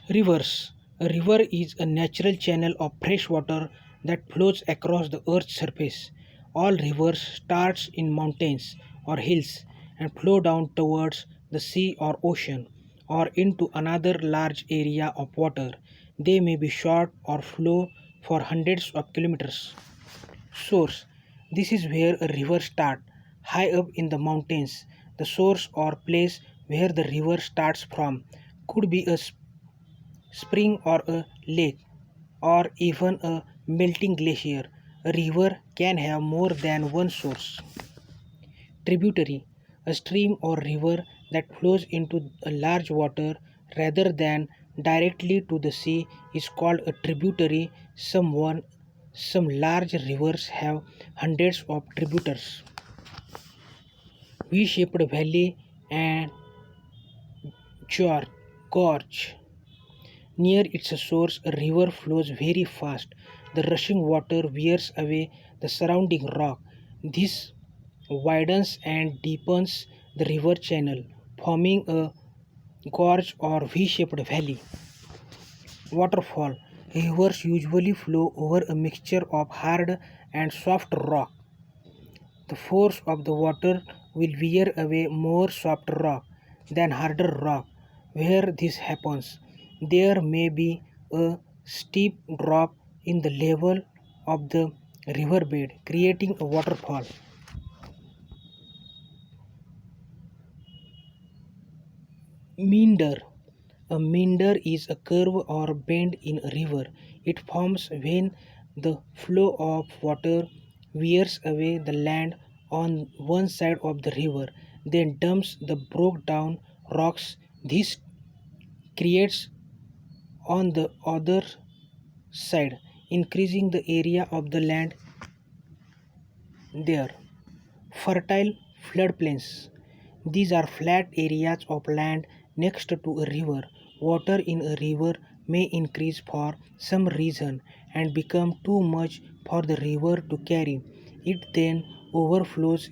Rivers. A river is a natural channel of fresh water that flows across the earth's surface. All rivers start in mountains or hills and flow down towards the sea or ocean or into another large area of water. They may be short or flow for hundreds of kilometers. Source. This is where a river starts, high up in the mountains. The source or place where the river starts from could be a spring or a lake or even a melting glacier. A river can have more than one source. Tributary, a stream or river that flows into a large water rather than directly to the sea, is called a tributary. Some large rivers have hundreds of tributaries. V-shaped valley and gorge. Near its source, a river flows very fast. The rushing water wears away the surrounding rock. This widens and deepens the river channel, forming a gorge or V-shaped valley. Waterfall. Rivers usually flow over a mixture of hard and soft rock. The force of the water will wear away more soft rock than harder rock. Where this happens, there may be a steep drop in the level of the riverbed, creating a waterfall. Meander. A meander is a curve or bend in a river. It forms when the flow of water wears away the land on one side of the river, then dumps the broke down rocks. This creates on the other side, increasing the area of the land there. Fertile floodplains. These are flat areas of land next to a river. Water in a river may increase for some reason and become too much for the river to carry. It then overflows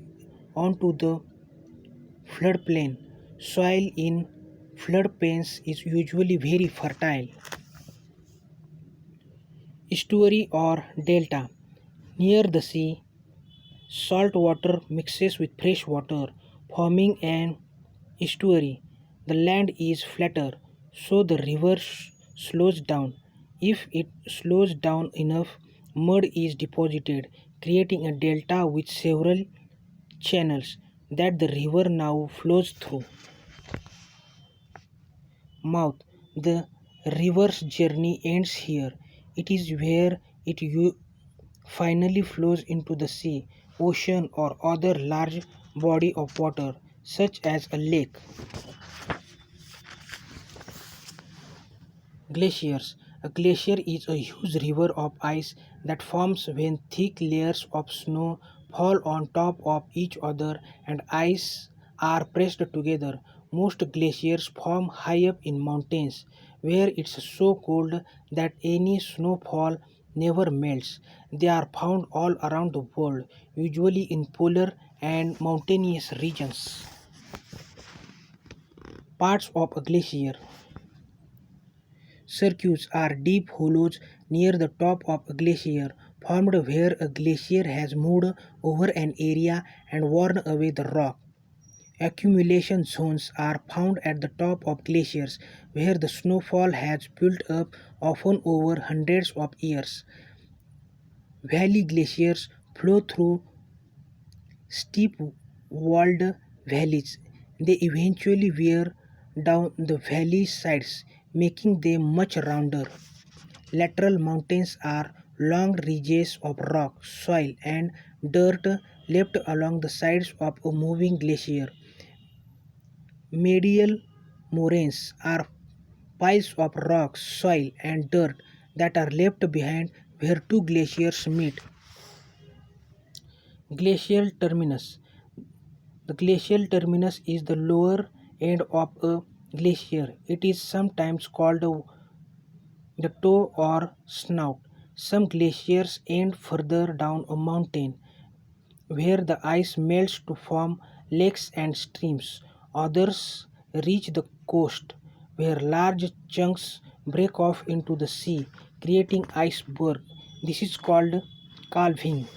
onto the floodplain. Soil in floodplains is usually very fertile. Estuary or delta. Near the sea, salt water mixes with fresh water, forming an estuary. The land is flatter, so the river slows down. If it slows down enough, mud is deposited, creating a delta with several channels that the river now flows through. Mouth. The river's journey ends here. It is where it finally flows into the sea, ocean, or other large body of water, such as a lake. Glaciers. A glacier is a huge river of ice that forms when thick layers of snow fall on top of each other and ice are pressed together. Most glaciers form high up in mountains where it's so cold that any snowfall never melts. They are found all around the world, usually in polar and mountainous regions. Parts of a glacier. Cirques are deep hollows near the top of a glacier, formed where a glacier has moved over an area and worn away the rock. Accumulation zones are found at the top of glaciers where the snowfall has built up, often over hundreds of years. Valley glaciers flow through steep walled valleys. They eventually wear down the valley sides, making them much rounder. Lateral mountains are long ridges of rock, soil, and dirt left along the sides of a moving glacier. Medial moraines are piles of rock, soil, and dirt that are left behind where two glaciers meet. Glacial terminus. The glacial terminus is the lower end of a glacier. It is sometimes called the toe or snout. Some glaciers end further down a mountain where the ice melts to form lakes and streams. Others reach the coast where large chunks break off into the sea, creating iceberg. This is called calving.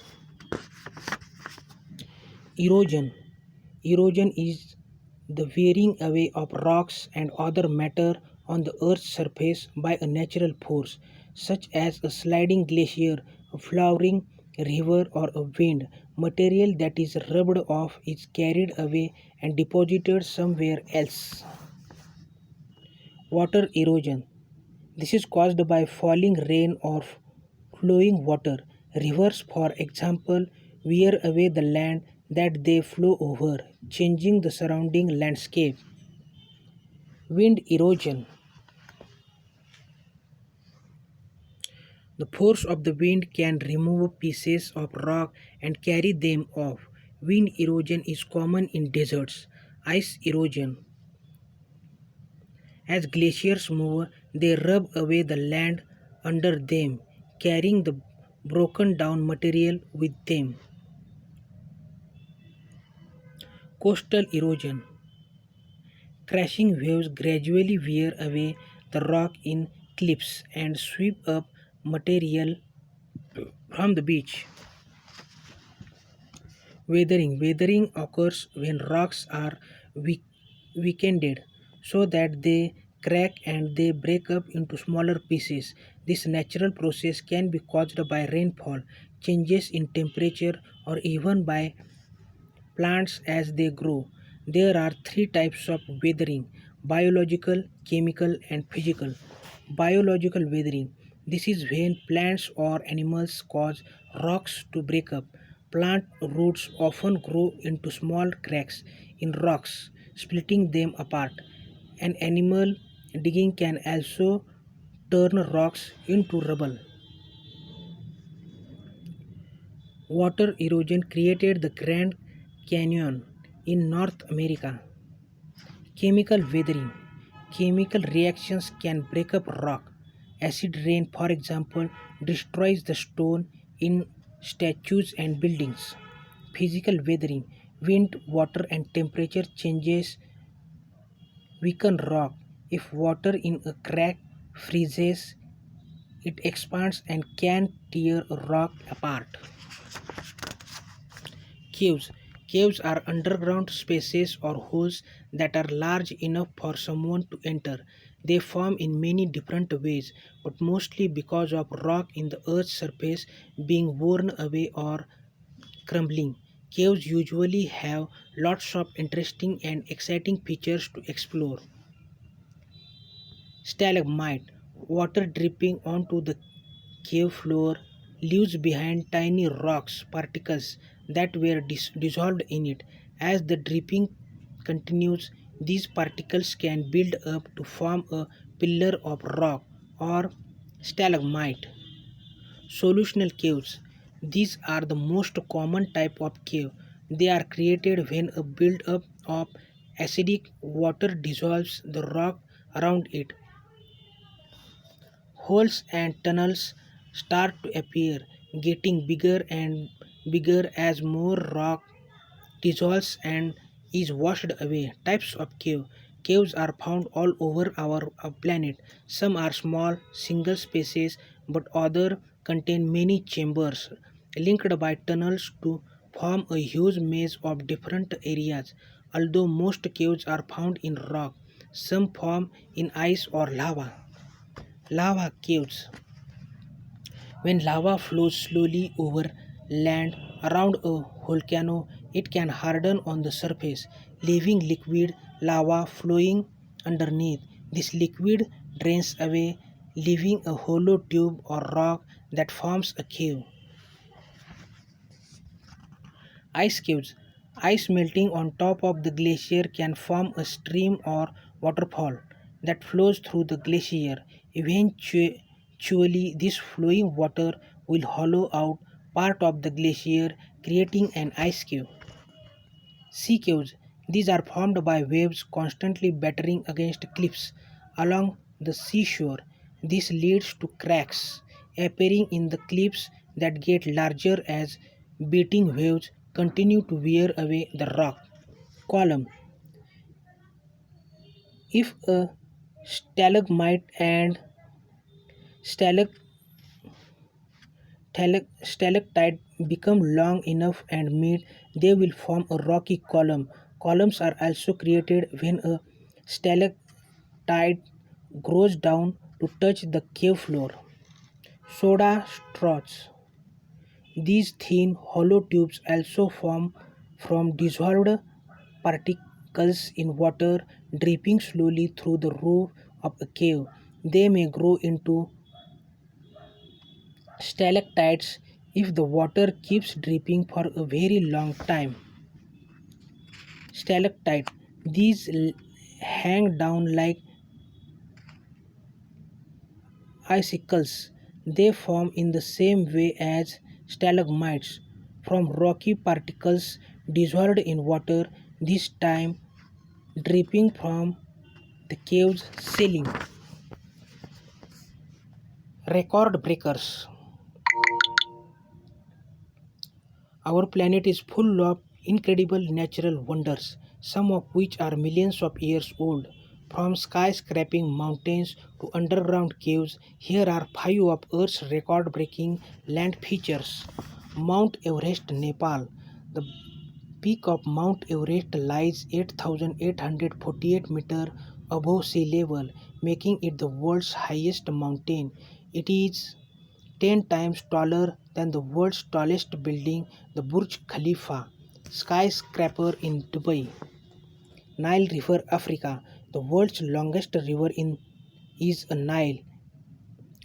Erosion. Erosion is the wearing away of rocks and other matter on the Earth's surface by a natural force, such as a sliding glacier, a flowing river, or a wind. Material that is rubbed off is carried away and deposited somewhere else. Water erosion. This is caused by falling rain or flowing water. Rivers, for example, wear away the land that they flow over, changing the surrounding landscape. Wind erosion. The force of the wind can remove pieces of rock and carry them off. Wind erosion is common in deserts. Ice erosion. As glaciers move, they rub away the land under them, carrying the broken down material with them. Coastal erosion. Crashing waves gradually wear away the rock in cliffs and sweep up material from the beach. Weathering. Weathering occurs when rocks are weakened so that they crack and they break up into smaller pieces. This natural process can be caused by rainfall, changes in temperature, or even by plants as they grow. There are three types of weathering: biological, chemical, and physical. Biological weathering. This is when plants or animals cause rocks to break up. Plant roots often grow into small cracks in rocks, splitting them apart. An animal digging can also turn rocks into rubble. Water erosion created the Grand Canyon in North America. Chemical weathering. Chemical reactions can break up rock. Acid rain, for example, destroys the stone in statues and buildings. Physical weathering. Wind, water, and temperature changes weaken rock. If water in a crack freezes, it expands and can tear a rock apart. Caves. Caves are underground spaces or holes that are large enough for someone to enter. They form in many different ways, but mostly because of rock in the earth's surface being worn away or crumbling. Caves usually have lots of interesting and exciting features to explore. Stalagmite. Water dripping onto the cave floor leaves behind tiny rocks particles that were dissolved in it. As the dripping continues, these particles can build up to form a pillar of rock or stalagmite. Solutional caves. These are the most common type of cave. They are created when a build-up of acidic water dissolves the rock around it. Holes and tunnels start to appear, getting bigger and bigger as more rock dissolves and is washed away. Types of cave. Caves are found all over our planet. Some are small, single spaces, but others contain many chambers linked by tunnels to form a huge maze of different areas. Although most caves are found in rock, some form in ice or lava. Lava caves. When lava flows slowly over land around a volcano, it can harden on the surface, leaving liquid lava flowing underneath. This liquid drains away, leaving a hollow tube or rock that forms a cave. Ice caves. Ice melting on top of the glacier can form a stream or waterfall that flows through the glacier. Eventually, this flowing water will hollow out part of the glacier, creating an ice cave. Sea caves. These are formed by waves constantly battering against cliffs along the seashore. This leads to cracks appearing in the cliffs that get larger as beating waves continue to wear away the rock. Column. If a stalagmite and Stalac- Stalactite become long enough and meet, they will form a rocky column. Columns are also created when a stalactite grows down to touch the cave floor. Soda straws. These thin, hollow tubes also form from dissolved particles in water dripping slowly through the roof of a cave. They may grow into stalactites if the water keeps dripping for a very long time. Stalactite. These hang down like icicles. They form in the same way as stalagmites from rocky particles dissolved in water, this time dripping from the cave's ceiling. Record breakers. Our planet is full of incredible natural wonders, some of which are millions of years old. From skyscraping mountains to underground caves, here are five of Earth's record breaking land features. Mount Everest, Nepal. The peak of Mount Everest lies 8,848 meters above sea level, making it the world's highest mountain. It is 10 times taller than the world's tallest building, the Burj Khalifa skyscraper in Dubai. Nile River, Africa. The world's longest river is a Nile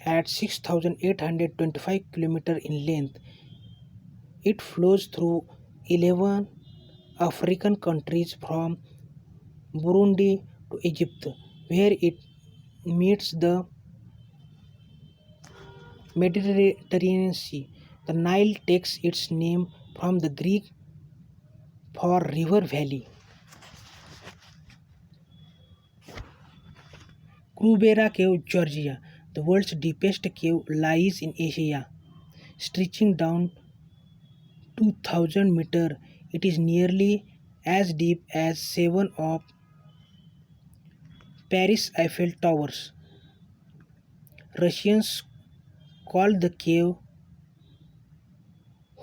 at 6,825 km in length. It flows through 11 African countries from Burundi to Egypt, where it meets the Mediterranean Sea. The Nile takes its name from the Greek for river valley. Krubera Cave, Georgia. The world's deepest cave lies in Asia, stretching down 2000 meters. It is nearly as deep as seven of Paris Eiffel Towers. Russians call the cave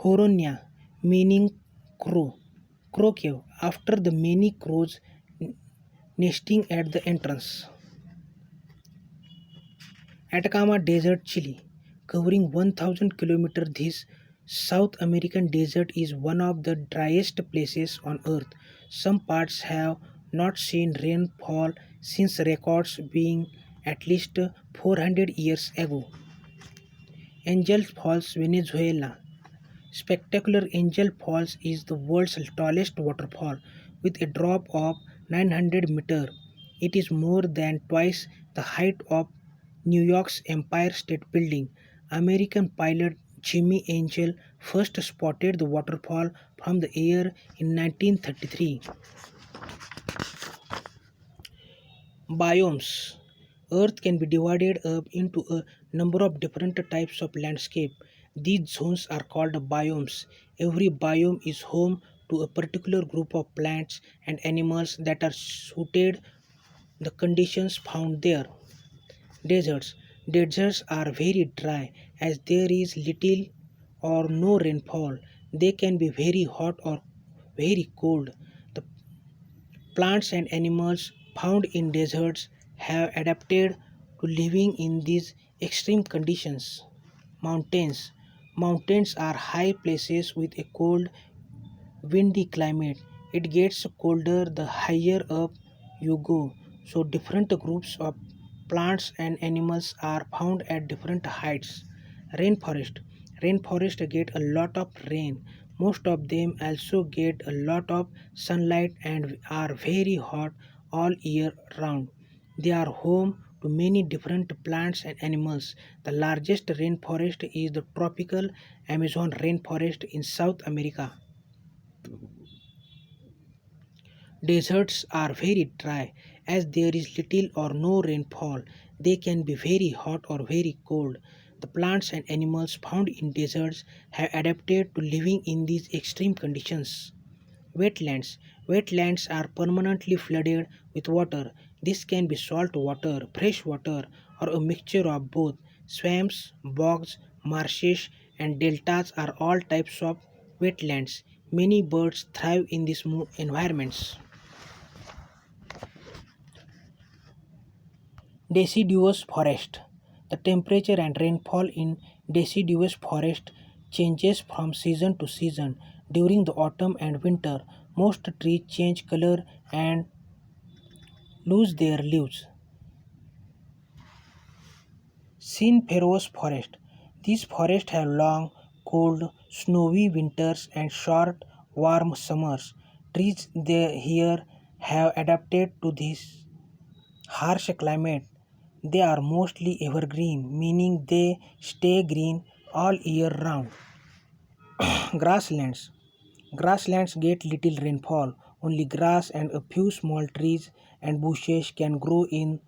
Horonia, meaning crow cave, after the many crows nesting at the entrance. Atacama Desert, Chile. Covering 1000 kilometers, this South American desert is one of the driest places on earth. Some parts have not seen rainfall since records being at least 400 years ago. Angel Falls, Venezuela. Spectacular Angel Falls is the world's tallest waterfall with a drop of 900 meters. It is more than twice the height of New York's Empire State Building. American pilot Jimmy Angel first spotted the waterfall from the air in 1933. Biomes. Earth can be divided up into a number of different types of landscape. These zones are called biomes. Every biome is home to a particular group of plants and animals that are suited the conditions found there. Deserts. Deserts are very dry as there is little or no rainfall. They can be very hot or very cold. The plants and animals found in deserts have adapted to living in these extreme conditions. Mountains. Mountains are high places with a cold, windy climate. It gets colder the higher up you go, so different groups of plants and animals are found at different heights. Rainforest. Rainforest get a lot of rain. Most of them also get a lot of sunlight and are very hot all year round. They are home to many different plants and animals. The largest rainforest is the tropical Amazon rainforest in South America. Deserts are very dry as there is little or no rainfall. They can be very hot or very cold. The plants and animals found in deserts have adapted to living in these extreme conditions. Wetlands. Wetlands are permanently flooded with water. This can be salt water, fresh water, or a mixture of both. Swamps, bogs, marshes, and deltas are all types of wetlands. Many birds thrive in these environments. Deciduous forest. The temperature and rainfall in deciduous forest changes from season to season. During the autumn and winter, most trees change color and lose their leaves. Coniferous forest. These forests have long, cold, snowy winters and short, warm summers. Trees here have adapted to this harsh climate. They are mostly evergreen, meaning they stay green all year round. Grasslands. Grasslands get little rainfall. Only grass and a few small trees and bushes can grow in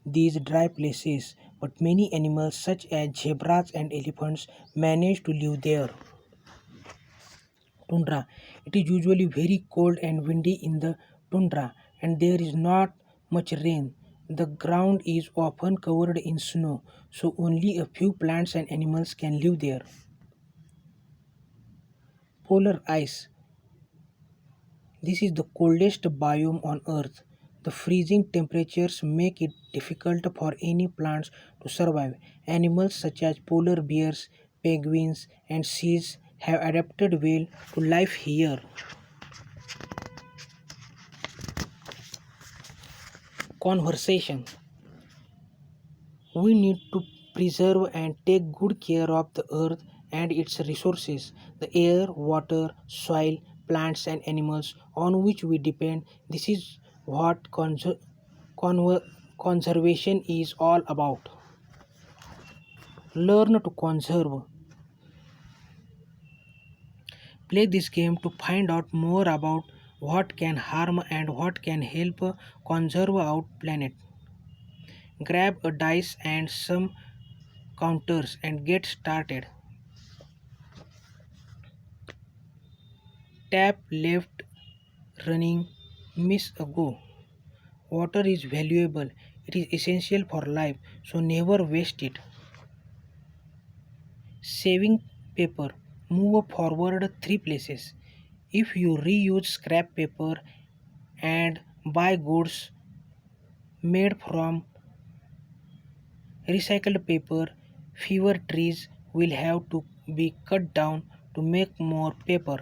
these dry places, but many animals such as zebras and elephants manage to live there. Tundra. It is usually very cold and windy in the tundra, and there is not much rain. The ground is often covered in snow, so only a few plants and animals can live there. Polar ice. This is the coldest biome on Earth. The freezing temperatures make it difficult for any plants to survive. Animals such as polar bears, penguins, and seals have adapted well to life here. Conversation. We need to preserve and take good care of the earth and its resources, the air, water, soil, plants, and animals on which we depend. This is what conver- conservation is all about. Learn to conserve. Play this game to find out more about what can harm and what can help conserve our planet. Grab a dice and some counters and get started. Tap left running, miss a go. Water is valuable, it is essential for life, so never waste it. Saving paper. Move forward three places. If you reuse scrap paper and buy goods made from recycled paper, fewer trees will have to be cut down to make more paper.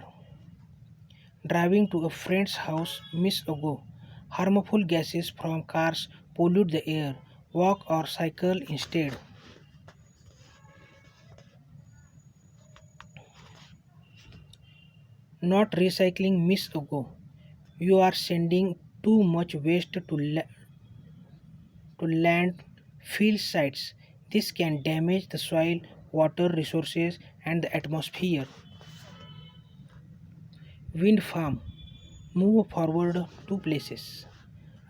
Driving to a friend's house miss ago. Harmful gases from cars pollute the air. Walk or cycle instead. Not recycling miss ago. You are sending too much waste to landfill sites. This can damage the soil, water resources, and the atmosphere. Wind farm. Move forward two places.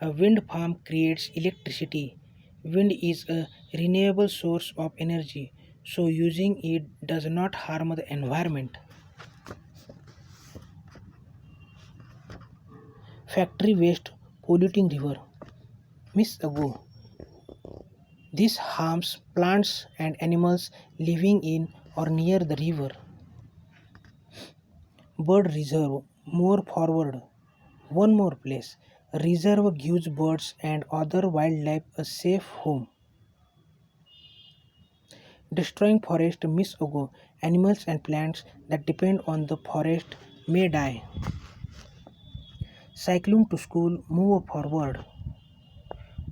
A wind farm creates electricity. Wind is a renewable source of energy, so using it does not harm the environment. Factory waste polluting river. Miss ago. This harms plants and animals living in or near the river. Bird reserve. More forward. One more place. A reserve gives birds and other wildlife a safe home. Destroying forest miss ago. Animals and plants that depend on the forest may die. Cycling to school, move forward.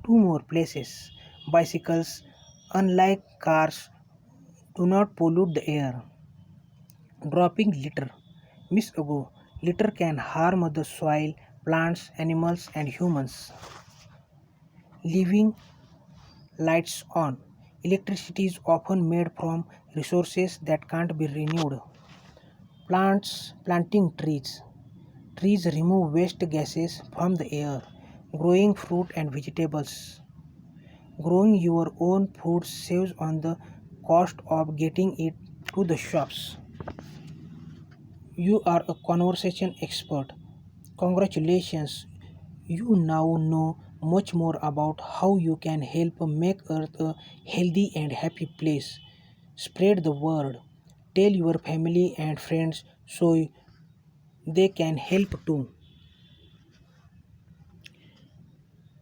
Two more places. Bicycles, unlike cars, do not pollute the air. Dropping litter, miss ago. Litter can harm the soil, plants, animals, and humans. Leaving lights on. Electricity is often made from resources that can't be renewed. Planting trees. Trees remove waste gases from the air. Growing fruit and vegetables. Growing your own food saves on the cost of getting it to the shops. You are a conversation expert. Congratulations, you now know much more about how you can help make Earth a healthy and happy place. Spread the word. Tell your family and friends so they can help too.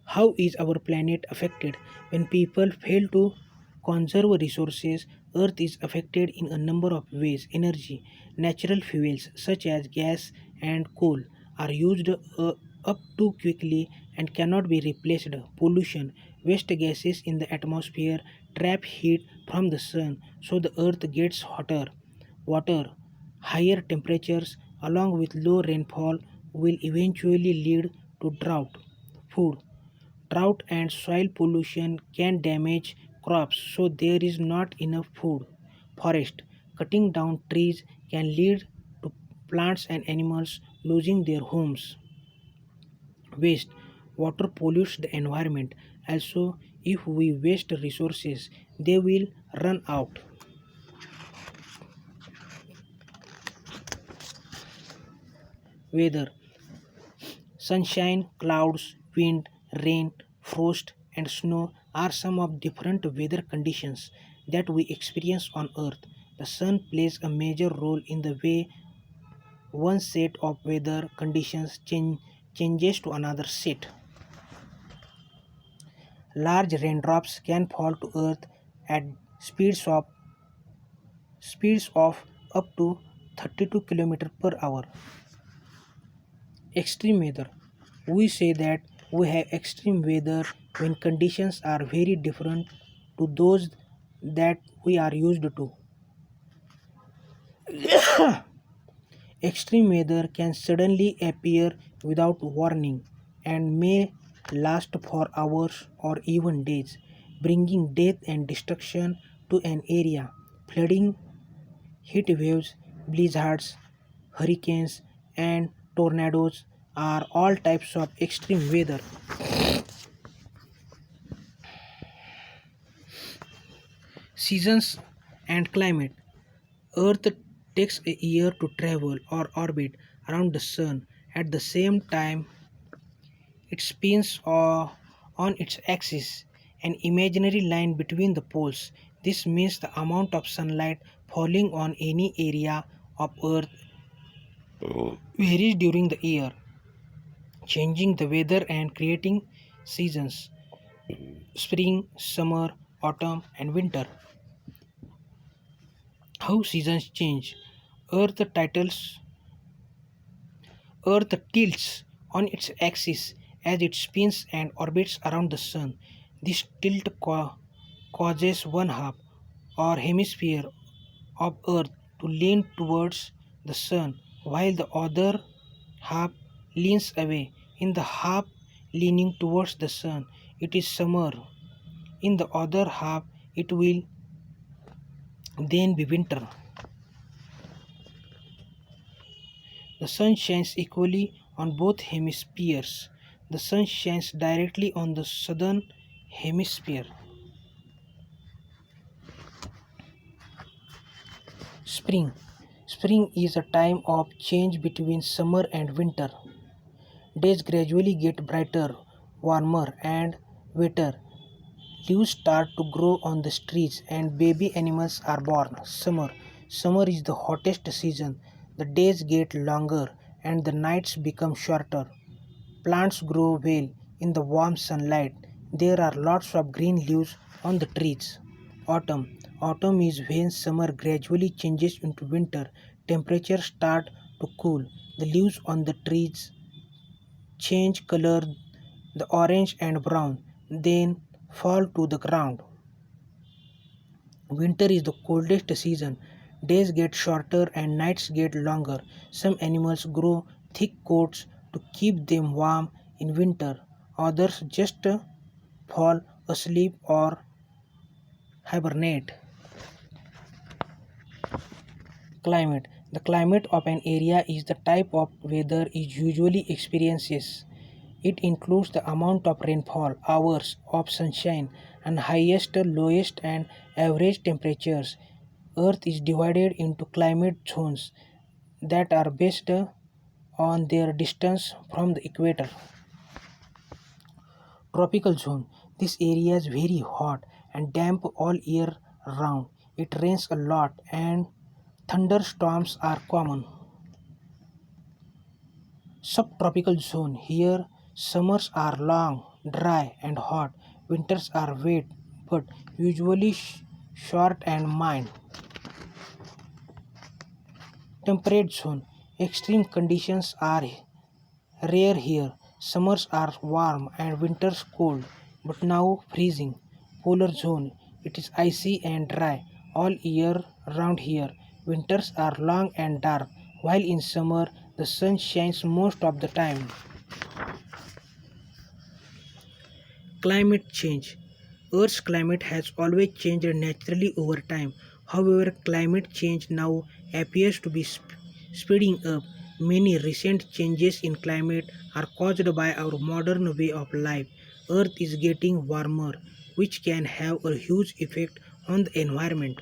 How is our planet affected? When people fail to conserve resources, Earth is affected in a number of ways. Energy, natural fuels such as gas and coal are used up too quickly and cannot be replaced. Pollution, waste gases in the atmosphere trap heat from the sun, so the Earth gets hotter. Water, higher temperatures along with low rainfall will eventually lead to drought. Food, drought and soil pollution can damage crops, so there is not enough food. Forest, cutting down trees can lead to plants and animals losing their homes. Waste, water pollutes the environment. Also, if we waste resources, they will run out. Weather, sunshine, clouds, wind, rain, frost, and snow are some of different weather conditions that we experience on Earth. The sun plays a major role in the way one set of weather conditions changes to another set. Large raindrops can fall to Earth at speeds of speeds of up to 32 km per hour. Extreme weather. We say that we have extreme weather when conditions are very different to those that we are used to. Extreme weather can suddenly appear without warning and may last for hours or even days, bringing death and destruction to an area. Flooding, heat waves, blizzards, hurricanes, and tornadoes are all types of extreme weather. Seasons and climate. Earth takes a year to travel or orbit around the sun. At the same time, it spins on its axis, an imaginary line between the poles. This means the amount of sunlight falling on any area of Earth varies during the year, changing the weather and creating seasons: spring, summer, autumn, and winter. How seasons change. Earth titles Earth tilts on its axis as it spins and orbits around the sun. This tilt causes one half or hemisphere of Earth to lean towards the sun, while the other half leans away. In the half leaning towards the sun, it is summer. In the other half, it will then be winter. The sun shines equally on both hemispheres. The sun shines directly on the southern hemisphere. Spring. Spring is a time of change between summer and winter. Days gradually get brighter, warmer, and wetter. Leaves start to grow on the trees and baby animals are born. Summer. Summer is the hottest season. The days get longer and the nights become shorter. Plants grow well in the warm sunlight. There are lots of green leaves on the trees. Autumn. Autumn is when summer gradually changes into winter. Temperatures start to cool. The leaves on the trees change color, the orange and brown, then fall to the ground. Winter is the coldest season. Days get shorter and nights get longer. Some animals grow thick coats to keep them warm in winter. Others just fall asleep or hibernate. Climate. The climate of an area is the type of weather it usually experiences. It includes the amount of rainfall, hours of sunshine, and highest, lowest, and average temperatures. Earth is divided into climate zones that are based on their distance from the equator. Tropical zone. This area is very hot and damp all year round. It rains a lot and thunderstorms are common. Subtropical zone. Here summers are long, dry and hot. Winters are wet but usually short and mild. Temperate zone. Extreme conditions are rare here. Summers are warm and winters cold, but now freezing. Polar zone. It is icy and dry all year round here. Winters are long and dark, while in summer the sun shines most of the time. Climate change. Earth's climate has always changed naturally over time. However, climate change now appears to be speeding up. Many recent changes in climate are caused by our modern way of life. Earth is getting warmer, which can have a huge effect on the environment.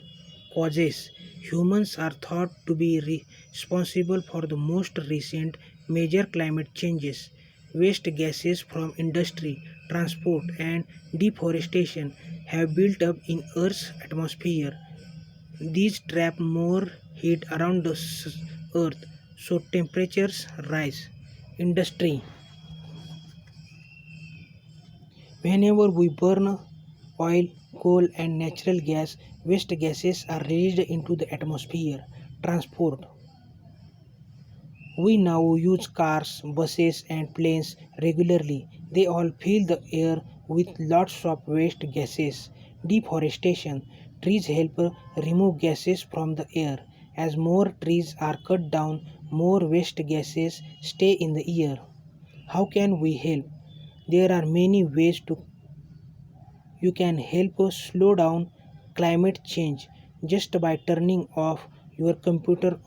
Causes. Humans are thought to be responsible for the most recent major climate changes. Waste gases from industry, transport, and deforestation have built up in Earth's atmosphere. These trap more heat around the Earth, so temperatures rise. Industry. Whenever we burn oil, coal, and natural gas, waste gases are released into the atmosphere. Transport. We now use cars, buses, and planes regularly. They all fill the air with lots of waste gases. Deforestation. Trees help remove gases from the air. As more trees are cut down, more waste gases stay in the air. How can we help? There are many ways to you can help us slow down climate change just by turning off your computer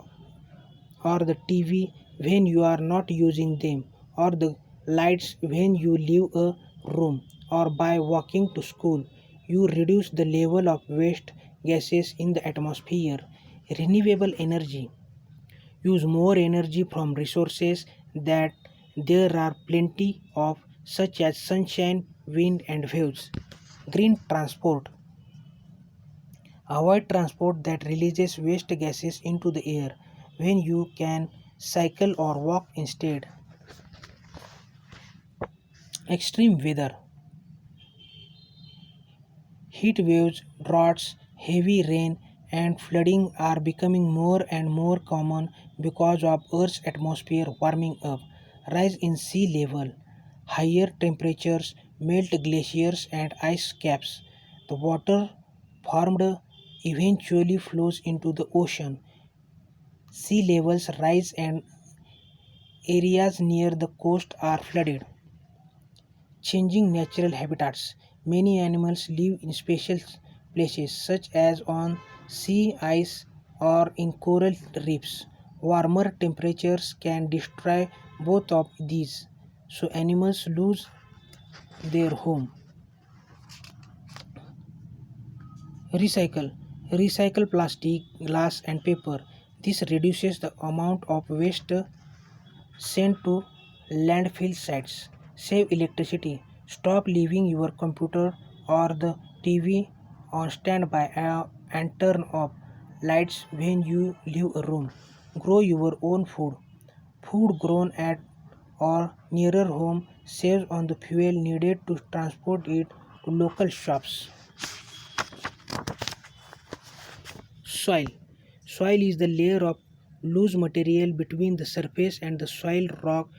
or the TV when you are not using them, or the lights when you leave a room, or by walking to school. You reduce the level of waste gases in the atmosphere. Renewable energy. Use more energy from resources that there are plenty of, such as sunshine, wind, and waves. Green transport. Avoid transport that releases waste gases into the air when you can cycle or walk instead. Extreme weather. Heat waves, droughts, heavy rain, and flooding are becoming more and more common because of Earth's atmosphere warming up. Rise in sea level. Higher temperatures melt glaciers and ice caps. The water formed eventually flows into the ocean. Sea levels rise and areas near the coast are flooded. Changing natural habitats. Many animals live in special places such as on sea ice or in coral reefs. Warmer temperatures can destroy both of these, so animals lose their home. Recycle. Recycle plastic, glass, and paper. This reduces the amount of waste sent to landfill sites. Save electricity. Stop leaving your computer or the TV on standby and turn off lights when you leave a room. Grow your own food. Food grown at or nearer home saves on the fuel needed to transport it to local shops. Soil. Soil is the layer of loose material between the surface and the soil rock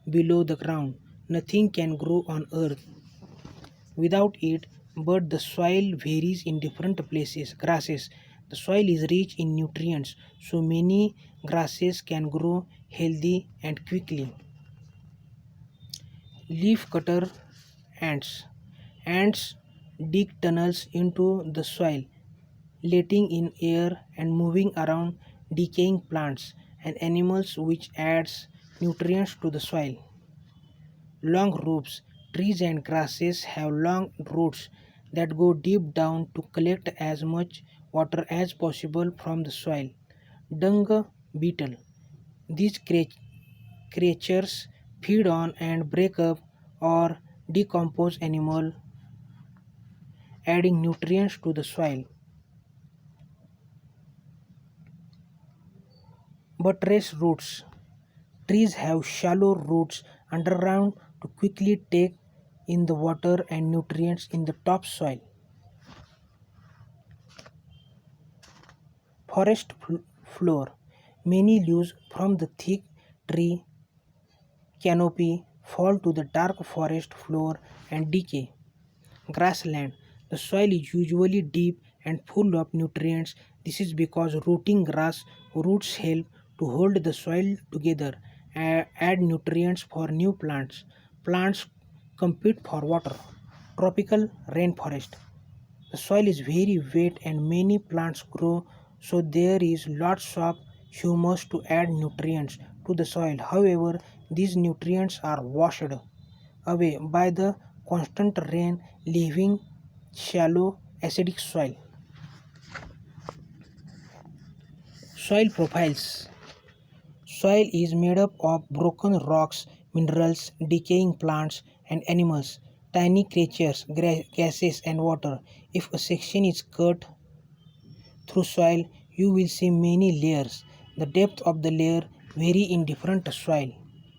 below the ground. Nothing can grow on earth without it, but the soil varies in different places. Grasses. The soil is rich in nutrients, so many grasses can grow healthy and quickly. Leaf cutter ants. Ants dig tunnels into the soil, letting in air and moving around decaying plants and animals, which adds nutrients to the soil. Long roots. Trees and grasses have long roots that go deep down to collect as much water as possible from the soil. Dung beetle. These creatures feed on and break up or decompose animal, adding nutrients to the soil. Buttress roots. Trees have shallow roots underground to quickly take in the water and nutrients in the topsoil. Forest floor. Many leaves from the thick tree canopy fall to the dark forest floor and decay. Grassland. The soil is usually deep and full of nutrients. This is because rooting grass roots help to hold the soil together and add nutrients for new plants. Plants compete for water. Tropical rainforest. The soil is very wet and many plants grow, so there is lots of humus to add nutrients to the soil. However, these nutrients are washed away by the constant rain, leaving shallow acidic soil. Soil profiles. Soil is made up of broken rocks, minerals, decaying plants and animals, tiny creatures, gases and water. If a section is cut through soil, you will see many layers. The depth of the layer vary in different soil.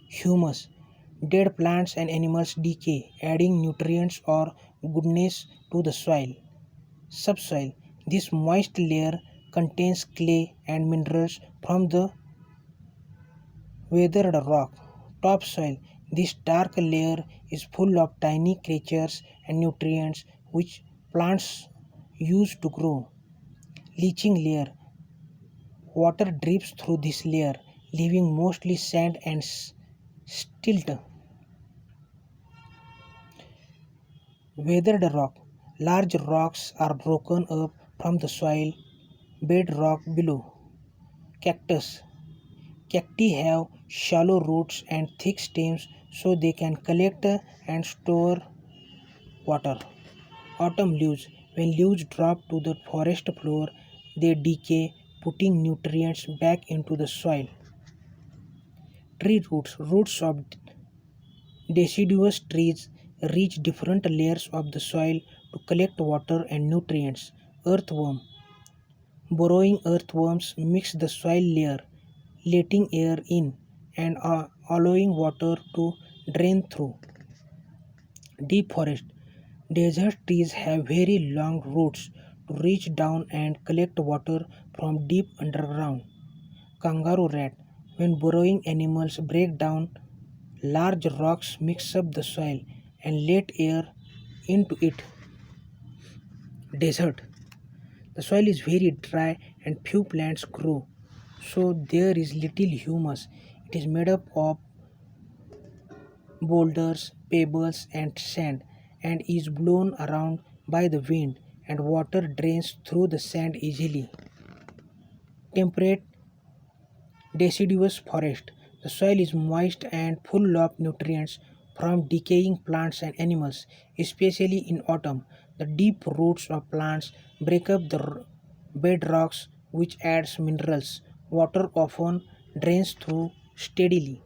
Humus. Dead plants and animals decay, adding nutrients or goodness to the soil. Subsoil. This moist layer contains clay and minerals from the weathered rock. Topsoil. This dark layer is full of tiny creatures and nutrients which plants use to grow. Leaching layer. Water drips through this layer, leaving mostly sand and silt. Weathered rock. Large rocks are broken up from the soil bedrock below. Cactus. Cacti have shallow roots and thick stems so they can collect and store water. Autumn leaves. When leaves drop to the forest floor, they decay, putting nutrients back into the soil. Tree roots. Roots of deciduous trees reach different layers of the soil to collect water and nutrients. Earthworm. Burrowing earthworms mix the soil layer, letting air in and allowing water to drain through. Deep forest. Desert trees have very long roots to reach down and collect water from deep underground. Kangaroo rat. When burrowing animals break down large rocks, mix up the soil and let air into it. Desert. The soil is very dry and few plants grow, so there is little humus. It is made up of boulders, pebbles, and sand and is blown around by the wind, and water drains through the sand easily. Temperate deciduous forest. The soil is moist and full of nutrients from decaying plants and animals, especially in autumn. The deep roots of plants break up the bedrocks, which adds minerals. Water often drains through steadily.